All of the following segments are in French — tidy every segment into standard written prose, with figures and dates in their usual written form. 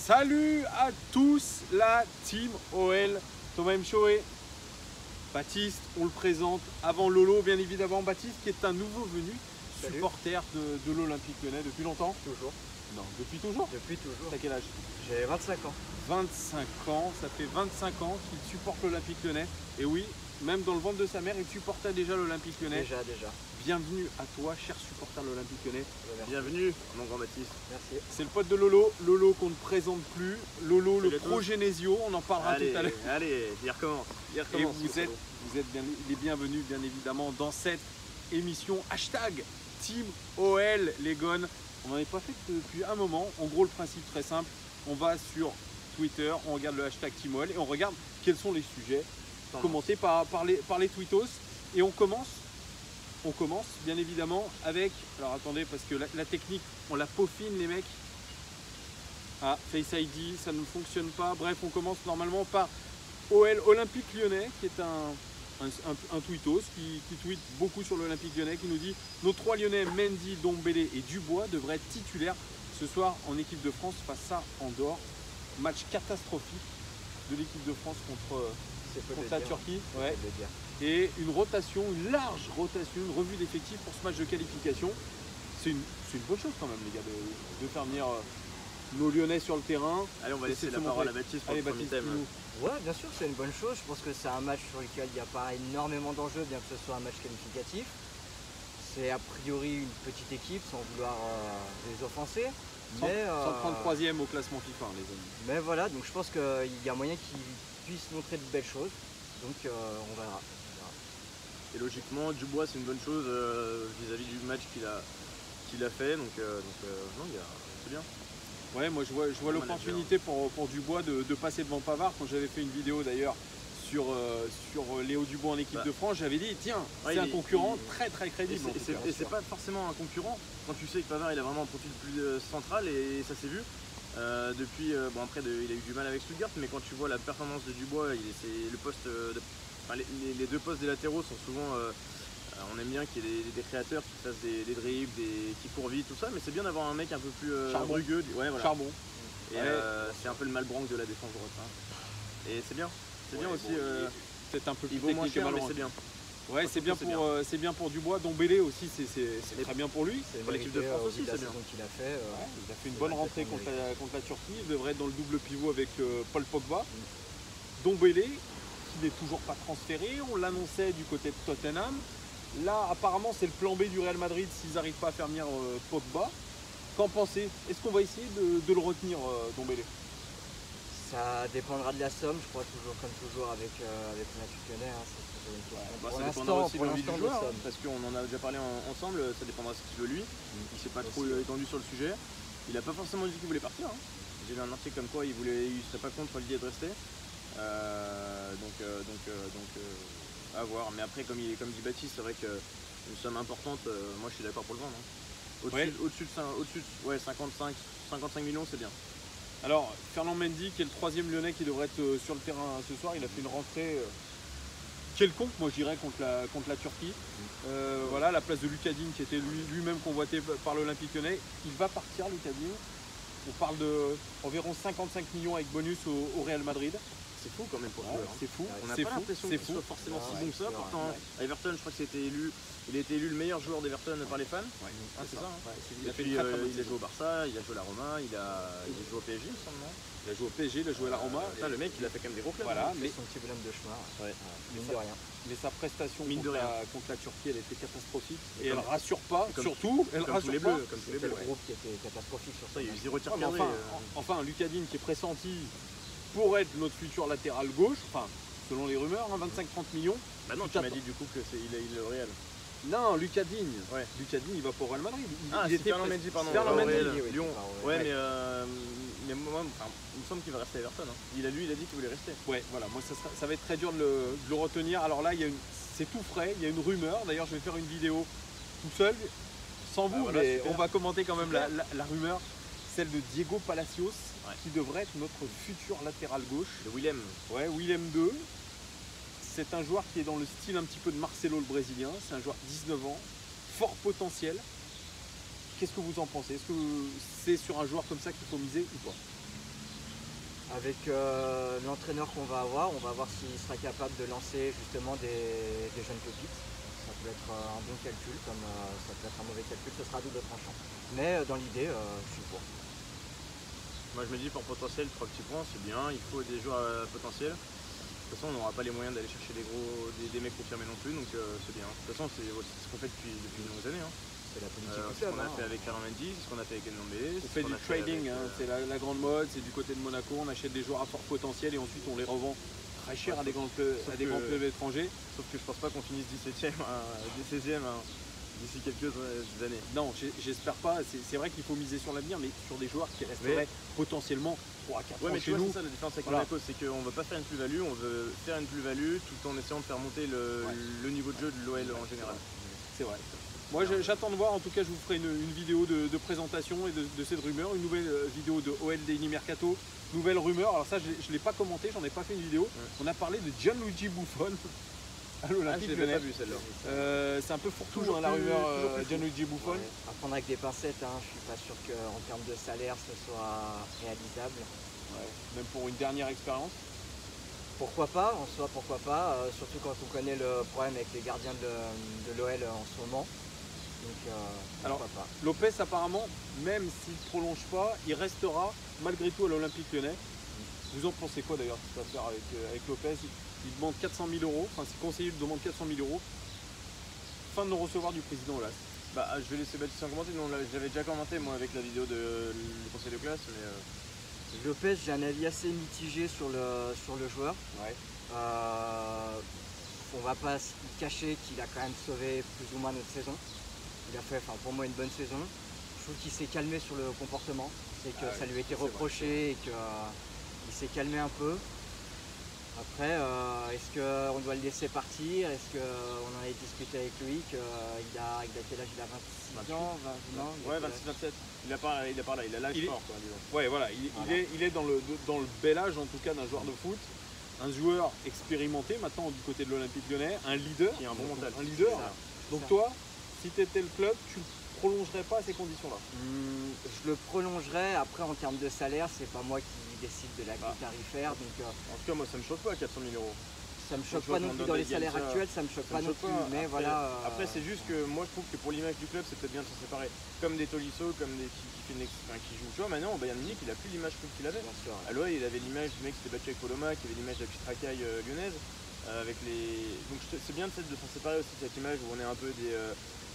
Salut à tous la team OL, Thomas Mchoé, Baptiste, on le présente avant Lolo bien évidemment. Baptiste qui est un nouveau venu, Salut. supporter de l'Olympique Lyonnais depuis longtemps. Toujours. Non, depuis toujours. Depuis toujours. T'as quel âge? J'ai 25 ans. 25 ans, ça fait 25 ans qu'il supporte l'Olympique Lyonnais. Et oui, même dans le ventre de sa mère, il supportait déjà l'Olympique Lyonnais. Déjà. Bienvenue à toi, cher supporter de l'Olympique Lyonnais. Bienvenue, mon grand Baptiste. Merci. C'est le pote de Lolo, Lolo qu'on ne présente plus. Lolo, Salut le à tous. progénésio, on en parlera tout à l'heure. Allez, il recommence. Et vous êtes bien les bienvenus, bien évidemment, dans cette émission hashtag Team OL, les gones. On n'en est pas fait depuis un moment. En gros, le principe très simple, on va sur Twitter, on regarde le hashtag Team OL et on regarde quels sont les sujets commentés par les tweetos. Et on commence bien évidemment avec, alors attendez, parce que la technique, on la peaufine les mecs. Ah, Face ID, ça ne fonctionne pas. Bref, on commence normalement par OL Olympique Lyonnais, qui est un tweetos qui tweet beaucoup sur l'Olympique Lyonnais, qui nous dit: nos trois Lyonnais, Mendy, Dombélé et Dubois, devraient être titulaires ce soir en équipe de France face à Andorre. Match catastrophique de l'équipe de France contre la Turquie. Ouais. Et une large rotation, une revue d'effectifs pour ce match de qualification. C'est une bonne chose quand même, les gars, de faire venir nos Lyonnais sur le terrain. Allez, on va laisser la parole à Baptiste pour le premier thème. Ouais, bien sûr, c'est une bonne chose. Je pense que c'est un match sur lequel il n'y a pas énormément d'enjeux, bien que ce soit un match qualificatif. C'est a priori une petite équipe, sans vouloir les offenser. Mais, 133e au classement FIFA, les amis. Mais voilà, donc je pense qu'il y a moyen qu'ils puissent montrer de belles choses. Donc on verra. Et logiquement, Dubois, c'est une bonne chose vis-à-vis du match qu'il a fait. Donc non, c'est bien. Ouais, moi je vois l'opportunité pour Dubois de passer devant Pavard. Quand j'avais fait une vidéo d'ailleurs sur Léo Dubois en équipe de France, j'avais dit tiens, c'est un concurrent très très crédible. Et c'est pas forcément un concurrent quand tu sais que Pavard il a vraiment un profil plus central et ça s'est vu. Depuis, bon après il a eu du mal avec Stuttgart, mais quand tu vois la performance de Dubois, c'est le poste, les deux postes des latéraux sont souvent, on aime bien qu'il y ait des créateurs qui fassent des dribbles, qui courent vite, tout ça, mais c'est bien d'avoir un mec un peu plus rugueux. Ouais, voilà. Charbon. Et c'est un peu le Malbranque de la défense droite. Hein. Et c'est bien. C'est bien aussi. Peut-être un peu plus il vaut moins technique, cher, mais c'est bien. Ouais, c'est bien pour Dubois. Dombélé aussi, c'est très bien pour lui. Pour l'équipe de France aussi, c'est bien. Il a fait, il a fait une bonne rentrée contre la Turquie. Il devrait être dans le double pivot avec Paul Pogba. Dombélé, qui n'est toujours pas transféré. On l'annonçait du côté de Tottenham. Là, apparemment, c'est le plan B du Real Madrid s'ils n'arrivent pas à faire venir Pogba. Qu'en pensez? Est-ce qu'on va essayer de le retenir, Dombélé? Ça dépendra de la somme, je crois, comme toujours avec l'Olympique Lyonnais. Ça dépendra aussi de l'envie du joueur, parce qu'on en a déjà parlé ensemble, ça dépendra de ce qu'il veut lui. Il s'est pas trop étendu sur le sujet. Il n'a pas forcément dit qu'il voulait partir. Hein. J'ai vu un article comme quoi il serait pas contre l'idée de rester. Donc à voir. Mais après, comme dit Baptiste, c'est vrai qu'une somme importante, moi je suis d'accord pour le vendre. Hein. Au-dessus de 55 millions, c'est bien. Alors, Fernand Mendy, qui est le troisième Lyonnais qui devrait être sur le terrain ce soir, il a fait une rentrée quelconque, moi je dirais, contre la Turquie. Voilà, à la place de Lucas Digne, qui était lui-même convoité par l'Olympique Lyonnais. Il va partir, Lucas Digne. On parle d'environ 55 millions avec bonus au Real Madrid. C'est fou quand même pour lui. C'est fou. On n'a pas l'impression qu'il soit forcément si bon que ça. Pourtant, à Everton, je crois que il a été élu le meilleur joueur d'Everton par les fans. Ouais, c'est ça. Hein. Il a il a joué au Barça, il a joué à la Roma, il a joué au PSG, il me semble, non? Il a joué au PSG, il a joué à la Roma. Le mec, il a fait quand même des gros clubs. Voilà, mais son petit bonhomme de chemin. Mine de rien. Mais sa prestation contre la Turquie, elle était catastrophique. Et elle rassure pas, surtout. Elle rassure pas. Comme tous les bleus. Le groupe qui était catastrophique sur ça. Il y a eu 0 tir cadré. Enfin, Lucas Digne qui est pressenti pour être notre futur latéral gauche, enfin, selon les rumeurs, 25-30 millions. Bah non, tu m'as dit du coup qu'il est au Real. Non, Lucas Digne. Ouais. Lucas Digne, il va pour Real Madrid. Il était Fernand Mendy, pardon. Fernand Mendy, Lyon. Ouais, mais moi, il me semble qu'il va rester à Everton. Hein. Il a dit qu'il voulait rester. Ouais, voilà, moi ça va être très dur de le retenir. Alors là, c'est tout frais, il y a une rumeur. D'ailleurs, je vais faire une vidéo tout seul, sans vous, mais super. On va commenter quand même la rumeur. Celle de Diego Palacios, qui devrait être notre futur latéral gauche. De Willem. Ouais, Willem 2. C'est un joueur qui est dans le style un petit peu de Marcelo, le Brésilien. C'est un joueur de 19 ans, fort potentiel. Qu'est-ce que vous en pensez? Est-ce que c'est sur un joueur comme ça qu'il faut miser ou pas? Avec l'entraîneur qu'on va avoir, on va voir s'il sera capable de lancer justement des jeunes pépites. Ça peut être un bon calcul, comme ça peut être un mauvais calcul, ce sera à double tranchant. Mais dans l'idée, je suis pour. Moi je me dis pour potentiel, 3 petits points, c'est bien, il faut des joueurs à potentiel. De toute façon, on n'aura pas les moyens d'aller chercher des mecs confirmés non plus, donc c'est bien. De toute façon, c'est ce qu'on fait depuis de nombreuses années. Hein. C'est la politique C'est ce qu'on a fait avec Carlo Mendy, c'est ce qu'on a fait avec Ndombele. On fait du trading, c'est la grande mode, c'est du côté de Monaco, on achète des joueurs à fort potentiel et ensuite on les revend très cher à des grands clubs étrangers. Sauf que je pense pas qu'on finisse 17ème, 16ème d'ici quelques années. Non, j'espère pas. C'est vrai qu'il faut miser sur l'avenir, mais sur des joueurs qui resteraient potentiellement 3 à 4 ans mais chez nous. C'est ça la différence avec Monaco, c'est qu'on ne veut pas faire une plus-value, on veut faire une plus-value tout en essayant de faire monter le niveau de jeu de l'OL en général. C'est vrai. Moi j'attends de voir, en tout cas je vous ferai une vidéo de présentation et de cette rumeur, une nouvelle vidéo de OL Daily Mercato, nouvelle rumeur. Alors ça je ne l'ai pas commenté, j'en ai pas fait une vidéo. On a parlé de Gianluigi Buffon à l'Olympique Lyonnais. C'est un peu fourre-tout la rumeur Gianluigi Buffon. Ouais. À prendre avec des pincettes, je ne suis pas sûr qu'en termes de salaire ce soit réalisable. Ouais. Même pour une dernière expérience. Pourquoi pas, en soi pourquoi pas, surtout quand on connaît le problème avec les gardiens de l'OL en ce moment. Donc alors, pas. Lopez apparemment, même s'il ne prolonge pas, il restera malgré tout à l'Olympique Lyonnais. Vous en pensez quoi d'ailleurs ce qu'il va faire avec Lopez? Il demande 400 000 €, enfin ses conseillers lui demandent 400 000 €. Fin de non-recevoir du président Aulas. Je vais laisser Baptiste en commenter, j'avais déjà commenté moi avec la vidéo du conseil de classe. Mais Lopez, j'ai un avis assez mitigé sur le joueur. Ouais. On va pas se cacher qu'il a quand même sauvé plus ou moins notre saison. Il a fait pour moi une bonne saison. Je trouve qu'il s'est calmé sur le comportement. C'est que ça lui a été reproché et qu'il s'est calmé un peu. Après, est-ce qu'on doit le laisser partir? Est-ce qu'on en avait discuté avec Loïc? Il a quel âge? Il a 26 ans? Ouais, 26-27. Il a l'âge fort. Ouais, voilà. Il est dans le bel âge en tout cas d'un joueur de foot. Un joueur expérimenté maintenant du côté de l'Olympique Lyonnais. Un leader. Qui a un bon mental. Un leader. Donc toi, si tu étais le club, tu ne prolongerais pas à ces conditions-là? Je le prolongerais. Après, en termes de salaire, c'est pas moi qui décide de la grille tarifaire. Donc, en tout cas, moi, ça me choque pas 400 000 €. Ça me choque pas non plus dans les salaires actuels, ça me choque pas non plus. Mais voilà. Après, c'est juste que moi, je trouve que pour l'image du club, c'est peut-être bien de se séparer. Comme des Tolisso, comme des qui jouent. Tu vois, maintenant, Bayern Munich, il a plus l'image qu'il avait. À l'OL, il avait l'image du mec qui s'était battu avec Poloma, qui avait l'image de la petite racaille lyonnaise. Donc c'est bien de s'en séparer aussi de cette image où on est un peu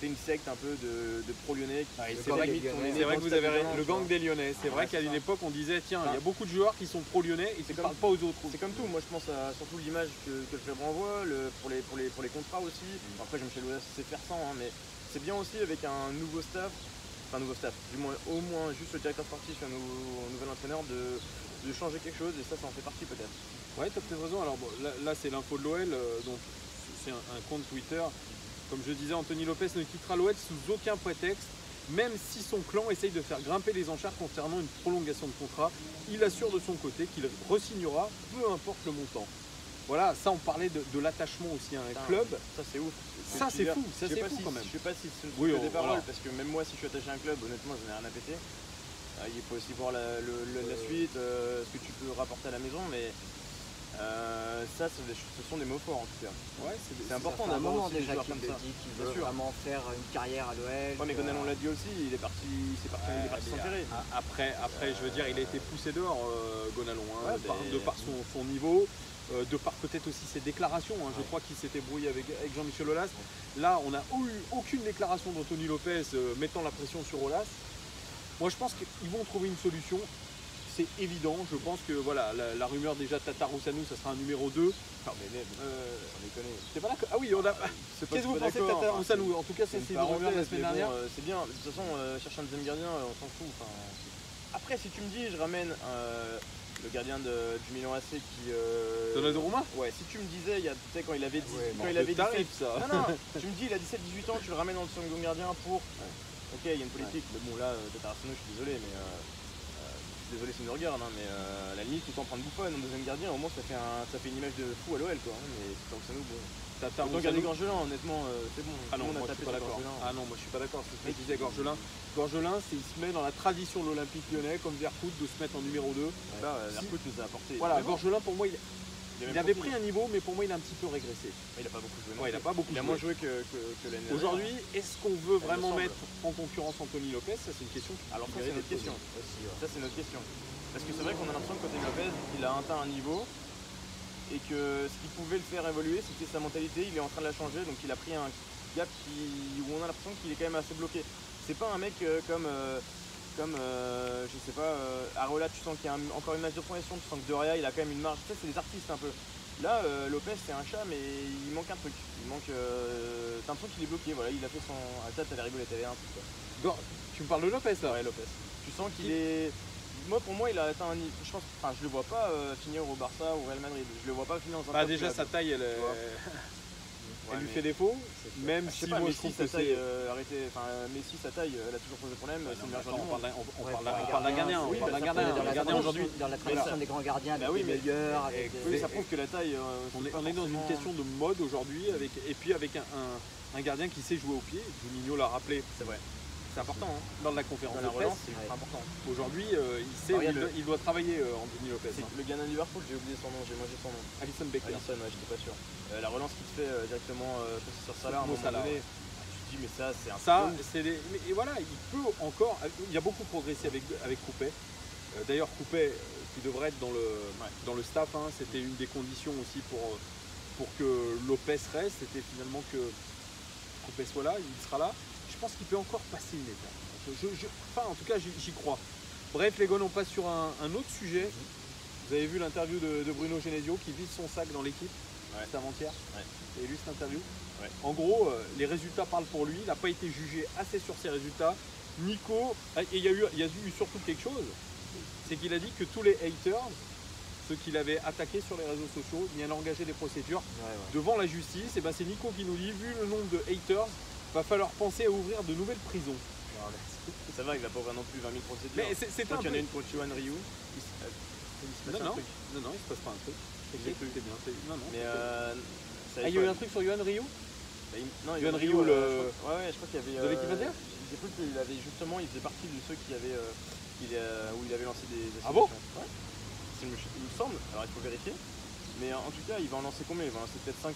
une secte un peu de pro-lyonnais. C'est vrai que vous avez le gang des Lyonnais. C'est vrai qu'à une époque on disait tiens, il y a beaucoup de joueurs qui sont pro-lyonnais et qui ne parlent pas aux autres. C'est comme tout, moi je pense à surtout l'image que le club renvoie, pour les contrats aussi. Après Jean-Michel Aulas c'est faire sans, mais c'est bien aussi avec un nouveau staff, du moins au moins juste le directeur sportif, un nouvel entraîneur de changer quelque chose et ça en fait partie peut-être. Ouais, tu as peut-être raison. Alors bon, là c'est l'info de l'OL, donc c'est un compte Twitter. Comme je disais, Anthony Lopez ne quittera l'OL sous aucun prétexte, même si son clan essaye de faire grimper les enchères concernant une prolongation de contrat. Il assure de son côté qu'il re-signera, peu importe le montant. Voilà, ça on parlait de l'attachement aussi à un club. Ça c'est ouf. Ça c'est fou, quand même. Je sais pas si ce sont des paroles, parce que même moi si je suis attaché à un club, honnêtement j'en ai rien à péter. Il faut aussi voir la suite, ce que tu peux rapporter à la maison, mais ce sont des mots forts en tout cas. Ouais, c'est important d'avoir un moment déjà qu'il le dit qu'il veut vraiment faire une carrière à l'OL. Ouais, mais Gonalon l'a dit aussi, il est parti s'enterrer. Après, je veux dire, il a été poussé dehors, Gonalon, de par son niveau. De par peut-être aussi ses déclarations, je crois qu'il s'était brouillé avec Jean-Michel Aulas. Là, on n'a eu aucune déclaration d'Anthony Lopez mettant la pression sur Aulas. Moi, je pense qu'ils vont trouver une solution. C'est évident. Je pense que voilà, la rumeur déjà Tata Roussanou, ça sera un numéro 2. Non, mais même, on déconne. C'est pas d'accord. Ah oui, on a. Qu'est-ce que vous pensez de Tata Roussanou? En tout cas, c'est une rumeur de la semaine dernière. C'est bien. De toute façon, chercher un deuxième gardien, on s'en fout. Après, si tu me dis, je ramène le gardien du Milan AC qui. Donnarumma. Ouais, si tu me disais, quand il avait 17, ça. Non, tu me dis, il a 17-18 ans, tu le ramènes en second gardien pour. Ok, il y a une politique, mais bon, là, Tata Roussanou, je suis désolé, mais. Désolé si nous regarde, mais à la limite, tout en prendre Buffon en deuxième gardien, au moins ça fait une image de fou à l'OL, quoi. Mais Tata Roussanou, bon. Donc avec Gorgelin, honnêtement, c'est bon. Ah non, moi je suis pas d'accord. Ah non, moi je suis pas d'accord. C'est ce que je disais, Gorgelin. Gorgelin, il se met dans la tradition de l'Olympique Lyonnais, comme Vercoute, de se mettre en numéro 2. Là, Vercoute nous a apporté. Voilà, Gorgelin, pour moi, il avait pris un niveau, mais pour moi, il a un petit peu régressé. Il a pas beaucoup joué. Ouais, il a pas beaucoup joué. Il a moins joué que l'année dernière. Aujourd'hui, est-ce qu'on veut vraiment mettre en concurrence Anthony Lopez? Ça, c'est une question. Alors ça, c'est notre question. Ça, c'est notre question. Parce que c'est vrai qu'on a l'impression qu'Anthony Lopez, il a atteint un niveau. Et que ce qui pouvait le faire évoluer, c'était sa mentalité, il est en train de la changer, donc il a pris un gap où on a l'impression qu'il est quand même assez bloqué. C'est pas un mec comme je sais pas, Areola, tu sens qu'il y a encore une marge de progression, tu sens que Doria, il a quand même une marge, tu sais, c'est des artistes un peu. Là, Lopez, c'est un chat, mais il manque un truc. T'as l'impression qu'il est bloqué, voilà, il a fait son... Ah, t'avais rigolé, t'avais un truc quoi. Tu me parles de Lopez là? Ouais, Lopez. Tu sens qu'il est... Moi, pour moi, il a atteint un niveau. Je le vois pas finir au Barça ou au Real Madrid. Je le vois pas finir dans un top déjà, club. sa taille, elle lui fait défaut. Même si moi, je trouve que sa taille, Messi, sa taille, elle a toujours posé problème. C'est le meilleur joueur du monde. On parle d'un gardien. On parle d'un gardien aujourd'hui. Dans la tradition des grands gardiens, avec les meilleurs. Mais ça prouve que la taille. On est dans une question de mode aujourd'hui, et puis avec un gardien qui sait jouer au pied. Juninho l'a rappelé. C'est vrai. C'est important dans la conférence de relance, presse. c'est important. Aujourd'hui, il sait il doit travailler Anthony Lopez. Le gardien de Liverpool, j'ai oublié son nom, j'ai mangé son nom. Alisson Becker. Alisson, ouais, j'étais pas sûr. La relance qui se fait directement sur Salah, à un moment donné, tu te dis mais ça c'est un peu... Et voilà, il peut encore... Il a beaucoup progressé avec Coupet. D'ailleurs Coupet, qui devrait être dans le staff, hein, c'était une des conditions aussi pour que Lopez reste, c'était finalement que Coupet soit là, il sera là. Je pense qu'il peut encore passer une étape. En tout cas, j'y crois. Bref, les gars, on passe sur un autre sujet. Vous avez vu l'interview de Bruno Genesio qui vide son sac dans l'équipe. C'était avant-hier. Vous avez lu cette interview? En gros, les résultats parlent pour lui. Il n'a pas été jugé assez sur ses résultats. Nico, et il y a eu surtout quelque chose, c'est qu'il a dit que tous les haters, ceux qu'il avait attaqués sur les réseaux sociaux, il allait engager des procédures devant la justice. Et ben c'est Nico qui nous dit, vu le nombre de haters, va falloir penser à ouvrir de nouvelles prisons. Ça va, il va pas ouvrir non plus 20 000 procédures. Mais c'est un qu'il y en a une contre Yohan Ryu. Non, il se passe pas un truc. J'ai cru. C'est bien. Non. Mais il y a eu un truc sur Yohan Ryu? Non, Yohan Ryu, ouais, je crois qu'il y avait... de l'équipe adverse? J'ai cru qu'il avait justement, il faisait partie de ceux qui avaient... où il avait lancé des Ah bon? Ouais. Il me semble, alors il faut vérifier. Mais en tout cas, il va en lancer combien? Il va en lancer peut-être 5-6.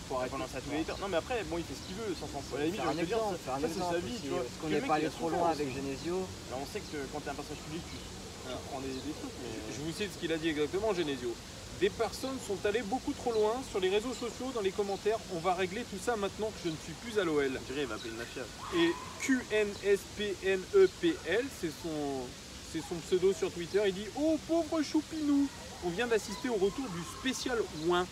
Il va lancer à tous les haters. Non mais après, bon, il fait ce qu'il veut sans s'en foutre. À la limite, je veux dire, ça c'est sa vie, tu vois. Parce qu'on n'est pas allé trop loin avec Genesio. Alors on sait que quand tu es un personnage public, tu prends des trucs. Mais... Je vous cite ce qu'il a dit exactement, Genesio. Des personnes sont allées beaucoup trop loin sur les réseaux sociaux, dans les commentaires. On va régler tout ça maintenant que je ne suis plus à l'OL. Je dirais, il va appeler une mafia. Et QNSPNEPL, c'est son pseudo sur Twitter. Il dit: oh pauvre Choupinou, on vient d'assister au retour du spécial Ouin,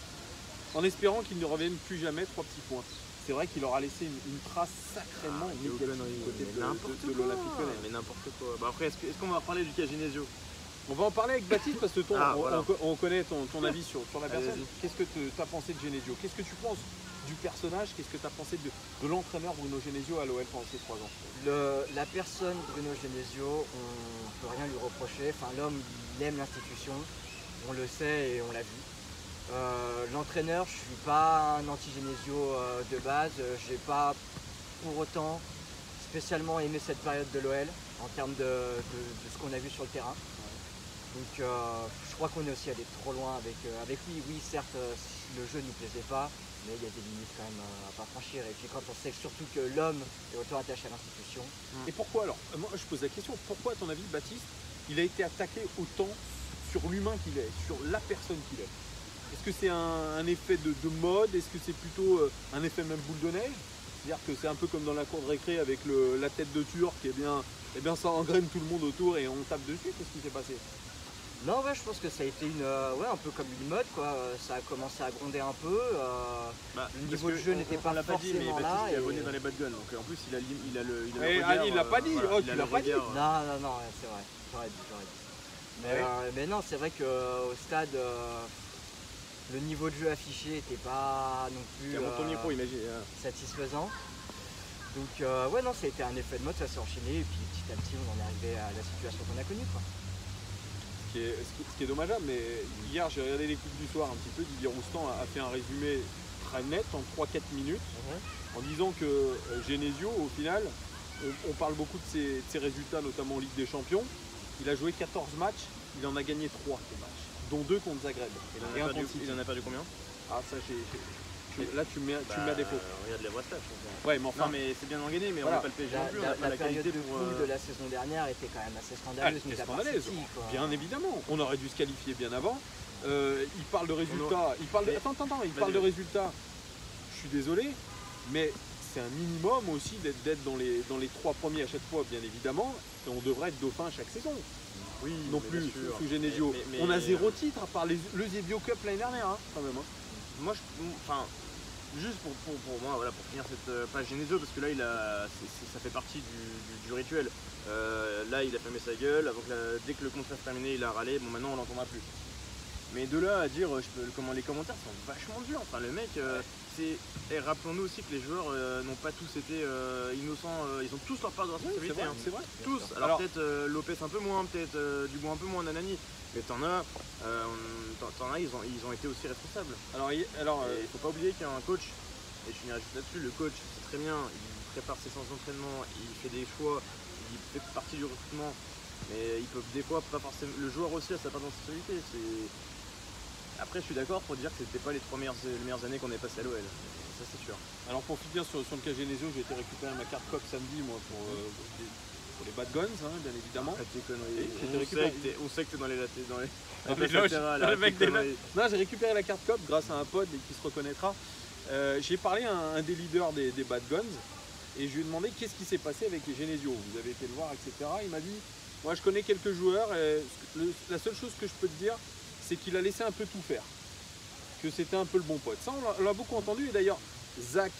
en espérant qu'il ne revienne plus jamais. 3 petits points. C'est vrai qu'il aura laissé une trace sacrément négative du côté de l'Olympique Lyonnais. Mais n'importe quoi. Bah après, est-ce qu'on va parler du cas Genesio? On va en parler avec Baptiste parce que on connaît ton avis sur la personne. Qu'est-ce que tu as pensé de Genesio? Qu'est-ce que tu penses du personnage? Qu'est-ce que tu as pensé de l'entraîneur Bruno Genesio à l'OL pendant ces 3 ans? La personne Bruno Genesio, on ne peut rien lui reprocher. Enfin, l'homme, il aime l'institution. On le sait et on l'a vu. L'entraîneur, je ne suis pas un anti-Genesio de base. Je n'ai pas pour autant spécialement aimé cette période de l'OL en termes de ce qu'on a vu sur le terrain. Donc je crois qu'on est aussi allé trop loin avec lui. Oui, certes, le jeu ne nous plaisait pas, mais il y a des limites quand même à pas franchir. Et puis quand on sait surtout que l'homme est autant attaché à l'institution. Et pourquoi alors? Moi je pose la question, pourquoi à ton avis Baptiste, il a été attaqué autant sur l'humain qu'il est, sur la personne qu'il est? Est-ce que c'est un effet de mode? Est-ce que c'est plutôt un effet même boule de neige? C'est-à-dire que c'est un peu comme dans la cour de récré avec la tête de Turc, et bien ça engraine tout le monde autour et on tape dessus. Qu'est-ce qui s'est passé? Non, ouais, je pense que ça a été un peu comme une mode, quoi. Ça a commencé à gronder un peu. Le niveau de jeu n'était pas forcément là. Il est abonné dans les bad guns, donc en plus il a le il l'a pas dit. Voilà, tu l'as pas dit. Non, c'est vrai. J'aurais dit. Mais non, c'est vrai qu'au stade, le niveau de jeu affiché n'était pas non plus satisfaisant. Donc non, ça a été un effet de mode, ça s'est enchaîné et puis petit à petit on en est arrivé à la situation qu'on a connue, quoi. Ce qui est dommageable, mais hier j'ai regardé l'équipe du soir un petit peu. Didier Roustan a fait un résumé très net en 3-4 minutes en disant que Genesio, au final, on parle beaucoup de ses résultats, notamment en Ligue des Champions. Il a joué 14 matchs, il en a gagné 3 des matchs, dont 2 contre Zagreb. Il en a perdu combien? Ah, ça, là, tu mets à défaut. Regarde les Brestages. Ouais, mais enfin. Non, mais c'est bien engagné, mais voilà. on n'a pas le PSG non plus. La période de poule de la saison dernière était quand même assez scandaleuse. C'était scandaleuse, bien évidemment. On aurait dû se qualifier bien avant. Il parle de résultats. Il parle de résultats. Je suis désolé, mais c'est un minimum aussi d'être dans les 3 premiers à chaque fois, bien évidemment. Et on devrait être dauphin chaque saison. Oui, non plus sous Genesio. On a 0 titre à part le Zebio Cup l'année dernière, hein, quand même. Moi, juste pour moi, voilà, pour finir cette page Genesio, parce que là, ça fait partie du rituel. Là, il a fermé sa gueule. Dès que le contrat est terminé, il a râlé. Bon, maintenant, on l'entendra plus. Mais de là à dire, comment les commentaires sont vachement durs. Enfin, le mec, et rappelons-nous aussi que les joueurs n'ont pas tous été innocents. Ils ont tous leur part de responsabilité. C'est vrai. Tous. Alors peut-être Lopez un peu moins, peut-être Dubois un peu moins, Nanani. Mais t'en as, ils ont été aussi responsables. Alors, il faut pas oublier qu'il y a un coach, et je finirai juste là-dessus, le coach, c'est très bien, il prépare ses séances d'entraînement, il fait des choix, il fait partie du recrutement, mais il peut des fois pas forcément. Le joueur aussi a sa part de responsabilité. Après, je suis d'accord pour dire que c'était pas les meilleures années qu'on ait passées à l'OL. Ça, c'est sûr. Alors, pour finir sur le cas Genesio, j'ai été récupérer ma carte COP samedi, moi, pour les Bad Guns, hein, bien évidemment. On sait que t'es dans les loges. Non, j'ai récupéré la carte COP grâce à un pote qui se reconnaîtra. J'ai parlé à un des leaders des Bad Guns et je lui ai demandé qu'est-ce qui s'est passé avec les Genesio. Vous avez été le voir, etc. Il m'a dit, moi je connais quelques joueurs et la seule chose que je peux te dire, c'est qu'il a laissé un peu tout faire. Que c'était un peu le bon pote. Ça, on l'a beaucoup entendu. Et d'ailleurs, Zach,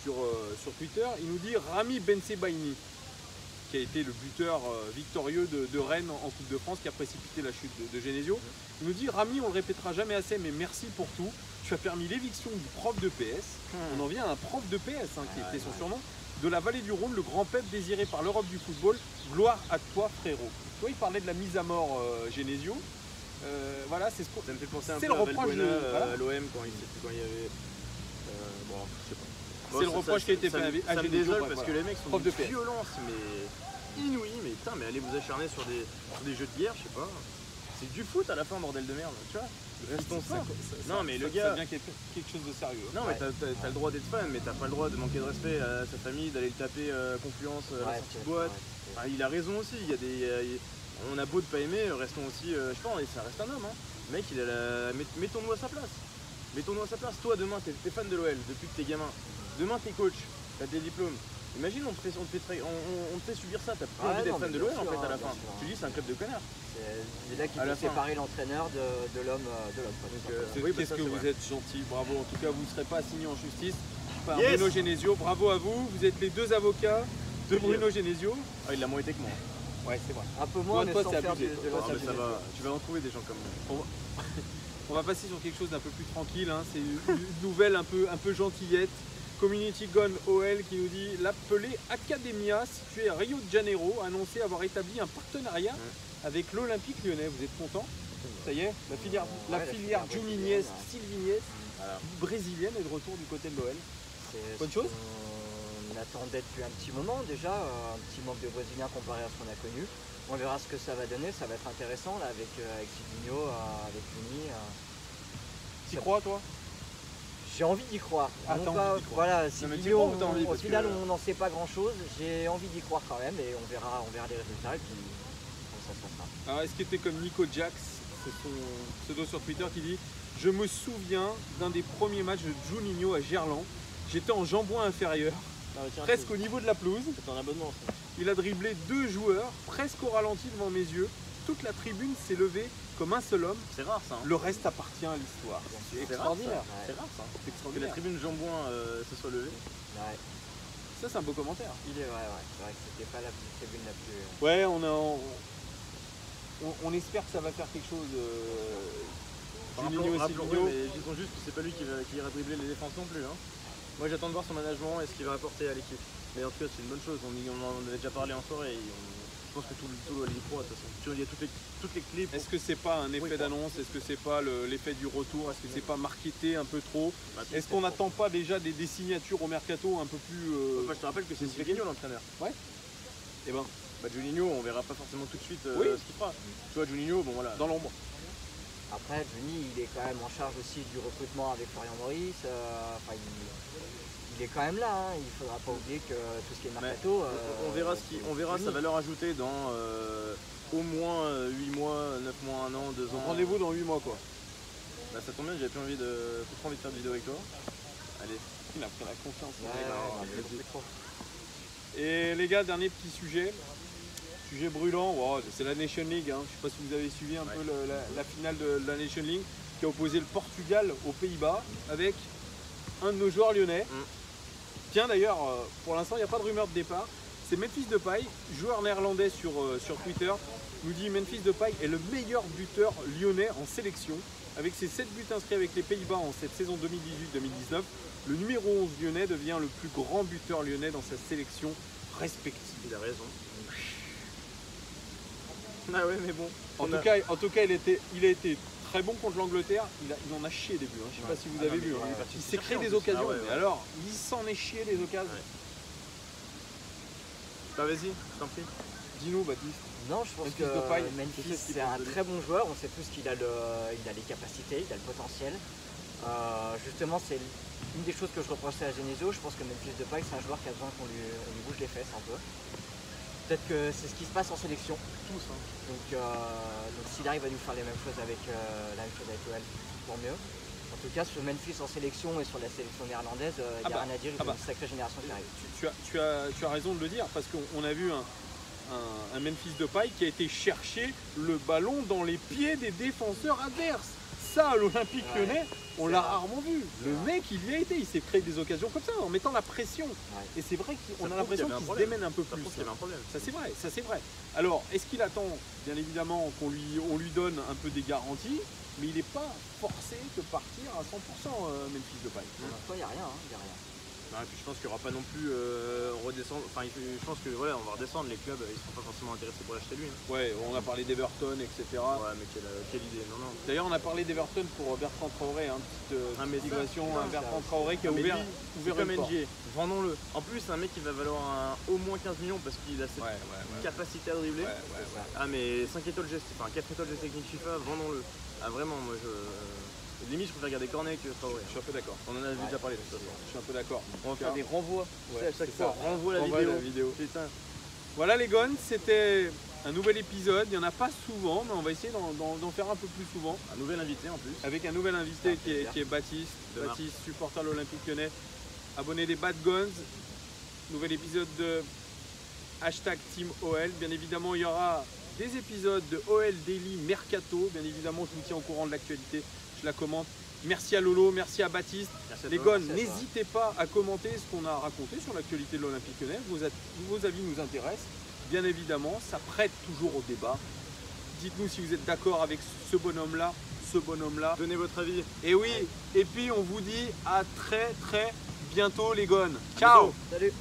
sur Twitter, il nous dit Rami Bensebaini, qui a été le buteur victorieux de Rennes en Coupe de France, qui a précipité la chute de Genesio. Il nous dit Rami, on le répétera jamais assez, mais merci pour tout. Tu as permis l'éviction du prof de PS. On en vient à un prof de PS, qui était son surnom, de la vallée du Rhône, le grand peuple désiré par l'Europe du football. Gloire à toi, frérot. Tu vois, il parlait de la mise à mort Genesio. Voilà, c'est ce qu'on. Ça me fait penser un peu à Valbuena à l'OM quand il y avait. Bon, je sais pas. C'est le reproche qui a été fait à Genesio. Ça me désole parce que les mecs sont de violence, mais inouïe. Mais putain, mais allez vous acharner sur des jeux de guerre, je sais pas. C'est du foot à la fin, bordel de merde, tu vois. Restons ça. Non, mais le gars. Ça devient quelque chose de sérieux. Non, mais t'as le droit d'être fan, mais t'as pas le droit de manquer de respect à sa famille, d'aller le taper Confluence à la sortie de boîte. Enfin, il a raison aussi. On a beau de pas aimer, restons aussi. Je pense, ça reste un homme. Hein. Le mec, mettons-nous à sa place. Mettons-nous à sa place. Toi, demain, t'es fan de l'OL depuis que t'es gamin. Demain, t'es coach, t'as des diplômes. Imagine, on te fait subir ça. T'as pas envie d'être fan de l'OL en fait à la fin. Tu dis, c'est un club de connards. C'est là qu'il faut séparer l'entraîneur de l'homme. Qu'est-ce que vous êtes gentil, bravo. En tout cas, vous ne serez pas assigné en justice par Bruno Genesio. Bravo à vous. Vous êtes les 2 avocats de Bruno Genesio. Ah, il l'a moins été que moi. Ouais, c'est vrai. Un peu moins, mais sans faire de ça va. Tu vas en trouver des gens comme moi. On va passer sur quelque chose d'un peu plus tranquille. C'est une nouvelle un peu gentillette. Community Gone OL qui nous dit l'appelé Academia situé à Rio de Janeiro a annoncé avoir établi un partenariat avec l'Olympique Lyonnais. Vous êtes content? Ça y est, la filière Juninez, Sylvinez, brésilienne est de retour du côté de l'OL. Bonne chose. On attendait depuis un petit moment déjà, un petit manque de Brésiliens comparé à ce qu'on a connu. On verra ce que ça va donner, ça va être intéressant là avec Silvinho, avec Juni. T'y crois toi? J'ai envie d'y croire. Voilà, Silvinho, au final on n'en sait pas grand chose. J'ai envie d'y croire quand même et on verra les résultats et puis ça se passera. Alors est-ce que t'es comme Nico Jax, c'est son pseudo sur Twitter qui dit je me souviens d'un des premiers matchs de Juninho à Gerland. J'étais en jambon inférieur. Presque au niveau de la pelouse. C'est un abonnement. Ça. Il a dribblé 2 joueurs, presque au ralenti devant mes yeux. Toute la tribune s'est levée comme un seul homme. C'est rare ça. Hein. Le reste appartient à l'histoire. C'est extraordinaire. C'est rare ça. C'est extraordinaire. Que la tribune jambon se soit levée. Ouais. Ça c'est un beau commentaire. Il est vrai. C'est vrai que c'était pas la tribune la plus. Ouais, on espère que ça va faire quelque chose. Rappelons-nous, mais disons juste que c'est pas lui qui ira dribbler les défenses non plus. Hein. Moi j'attends de voir son management et ce qu'il va apporter à l'équipe. Mais en tout cas c'est une bonne chose, on en avait déjà parlé en soirée. pense que tout le Ligue 3, de toute façon. Il y a toutes les clés. Est-ce que c'est pas un effet d'annonce? Est-ce que c'est pas l'effet du retour? Est-ce que c'est pas marketé un peu trop? Est-ce qu'on n'attend pas déjà des signatures au mercato un peu plus... Moi, je te rappelle que c'est Juninho l'entraîneur. Ouais. Et ben, Juninho, on verra pas forcément tout de suite oui. ce qu'il fera. Tu vois, Juninho, bon voilà. Dans l'ombre. Après, Juni, il est quand même en charge aussi du recrutement avec Florian Maurice. Il est quand même là, hein. Il faudra pas oublier que tout ce qui est mercato... on verra sa valeur ajoutée dans au moins 8 mois, 9 mois, 1 an, 2 ans. Rendez-vous dans 8 mois quoi. Bah, ça tombe bien, j'avais plus envie de faire de vidéo avec toi. Allez. Il a pris la confiance. Ouais, Et les gars, dernier petit sujet. Sujet brûlant, wow, c'est la Nation League. Hein. Je ne sais pas si vous avez suivi un peu la finale de la Nation League qui a opposé le Portugal aux Pays-Bas avec un de nos joueurs lyonnais. Tiens d'ailleurs, pour l'instant il n'y a pas de rumeur de départ. C'est Memphis Depay, joueur néerlandais sur Twitter, nous dit Memphis Depay est le meilleur buteur lyonnais en sélection. Avec ses 7 buts inscrits avec les Pays-Bas en cette saison 2018-2019, le numéro 11 lyonnais devient le plus grand buteur lyonnais dans sa sélection respective. Il a raison. Ah ouais mais bon. En tout cas il a été très bon contre l'Angleterre, il en a chié des buts, hein. Je sais pas si vous avez vu, il s'est créé des occasions, mais alors il s'en est chié des occasions. Bah vas-y, je t'en prie. Dis-nous Baptiste. Non, je pense que Memphis c'est un très bon joueur, on sait tous qu'il a les capacités, il a le potentiel. Justement c'est une des choses que je reprochais à Genesio, je pense que Memphis Depay c'est un joueur qui a besoin qu'on lui bouge les fesses un peu. Peut-être que c'est ce qui se passe en sélection. Tous. Hein. Donc s'il arrive à nous faire la même chose avec OL, tant mieux. En tout cas sur Memphis en sélection et sur la sélection néerlandaise, il n'y a rien à dire, il y a une sacrée génération qui arrive. Tu as raison de le dire parce qu'on a vu un Memphis Depay qui a été chercher le ballon dans les pieds des défenseurs adverses. Ça à l'Olympique Lyonnais, on l'a rarement vu. Le mec il y a été, il s'est créé des occasions comme ça en mettant la pression. Et c'est vrai qu'on a l'impression qu'il se démène un peu plus. Ça c'est vrai. Alors est-ce qu'il attend bien évidemment qu'on lui donne un peu des garanties, mais il n'est pas forcé de partir à 100% Memphis Depay. Pour l'instant il n'y a rien. Et puis je pense qu'il n'y aura pas non plus redescendre. Enfin, je pense que voilà, on va redescendre. Les clubs, ils ne seront pas forcément intéressés pour l'acheter lui. Hein. Ouais, on a parlé d'Everton, etc. Ouais, mais quelle idée. Non. D'ailleurs, on a parlé d'Everton pour Bertrand Traoré, petite digression. Bertrand Traoré qui a ouvert comme NG. Vendons-le. En plus, c'est un mec qui va valoir au moins 15 millions parce qu'il a cette capacité à dribbler. Ah, mais 5 étoiles geste, enfin 4 étoiles geste technique FIFA, vendons-le. Ah, vraiment, moi limite, je préfère regarder Cornet que Traoré. Je suis un peu d'accord. On en a déjà parlé de toute façon. Je suis un peu d'accord. On va faire des renvois. Ouais, à chaque fois, renvoie la vidéo. Putain. Voilà les gones, c'était un nouvel épisode. Il n'y en a pas souvent, mais on va essayer d'en faire un peu plus souvent. Un nouvel invité en plus. Avec un nouvel invité qui est Baptiste. Baptiste, supporter de l'Olympique Lyonnais. Abonné des Bad Guns. Nouvel épisode de #TeamOL. Bien évidemment, il y aura des épisodes de OL Daily Mercato. Bien évidemment, je vous tiens au courant de l'actualité. Je la commente. Merci à Lolo, merci à Baptiste. Les gones, n'hésitez pas à commenter ce qu'on a raconté sur l'actualité de l'Olympique Lyonnais. Vos avis nous intéressent, bien évidemment. Ça prête toujours au débat. Dites-nous si vous êtes d'accord avec ce bonhomme-là, Donnez votre avis. Et oui, et puis on vous dit à très bientôt les gones. Ciao. Salut.